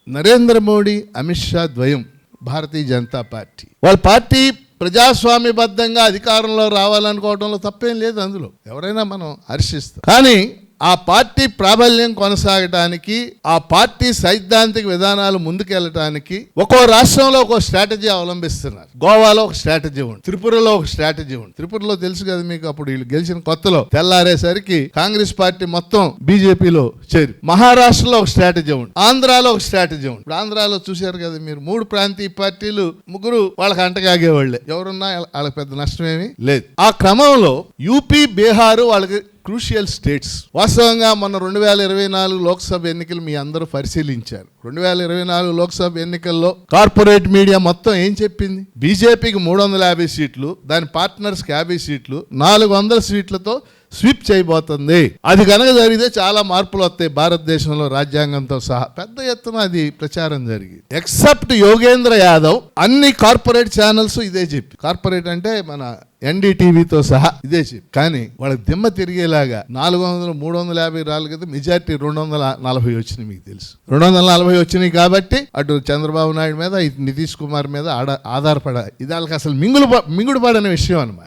నరేంద్ర మోడీ, అమిత్ షా ద్వయం భారతీయ జనతా పార్టీ. వాళ్ళ పార్టీ ప్రజాస్వామ్యబద్ధంగా అధికారంలో రావాలనుకోవడంలో తప్పేం లేదు, అందులో ఎవరైనా మనం హర్షిస్తాం. కానీ ఆ పార్టీ ప్రాబల్యం కొనసాగడానికి, ఆ పార్టీ సైద్ధాంతిక విధానాలు ముందుకెళ్ళటానికి ఒక్కో రాష్ట్రంలో ఒక స్ట్రాటజీ అవలంబిస్తున్నారు. గోవాలో ఒక స్ట్రాటజీ ఉంది, త్రిపురలో ఒక స్ట్రాటజీ ఉంది. త్రిపురలో తెలుసు కదా మీకు, అప్పుడు వీళ్ళు గెలిచిన కొత్తలో తెల్లారేసరికి కాంగ్రెస్ పార్టీ మొత్తం బీజేపీలో చేరి. మహారాష్ట్రలో ఒక స్ట్రాటజీ ఉంది, ఆంధ్రాలో ఒక స్ట్రాటజీ ఉంది. ఇప్పుడు ఆంధ్రాలో చూశారు కదా మీరు, 3 ప్రాంతీయ పార్టీలు, ముగ్గురు వాళ్ళకి అంటగాగేవాళ్లే, ఎవరున్నా వాళ్ళకి పెద్ద నష్టమేమీ లేదు. ఆ క్రమంలో యూపీ, బీహారు వాళ్ళకి క్రూషియల్ స్టేట్స్. వాస్తవంగా మొన్న 2024 లోక్సభ ఎన్నికలు మీ అందరూ పరిశీలించారు. 2024 లోక్సభ ఎన్నికల్లో కార్పొరేట్ మీడియా మొత్తం ఏం చెప్పింది? బీజేపీకి 350 సీట్లు, దాని పార్ట్నర్స్కి 50 సీట్లు, 400 సీట్లతో స్వీప్ చేయబోతుంది. అది కనుక జరిగితే చాలా మార్పులు వస్తాయి భారతదేశంలో, రాజ్యాంగంతో సహా. పెద్ద ఎత్తున అది ప్రచారం జరిగింది. ఎక్సెప్ట్ యోగేంద్ర యాదవ్ అన్ని కార్పొరేట్ ఛానల్స్ ఇదే చెప్పి, కార్పొరేట్ అంటే మన ఎన్డీటీవీతో సహా ఇదే చెప్పి. కానీ వాళ్ళకి దిమ్మ తిరిగేలాగా 400, 350 రాళ్ళు కదా, మెజార్టీ 240 వచ్చినాయి. మీకు తెలుసు 240 వచ్చినాయి కాబట్టి అటు చంద్రబాబు నాయుడు మీద, ఇటు నితీష్ కుమార్ మీద ఆధారపడ, ఇది వాళ్ళకి అసలు మింగుడు పడని విషయం అన్నమాట.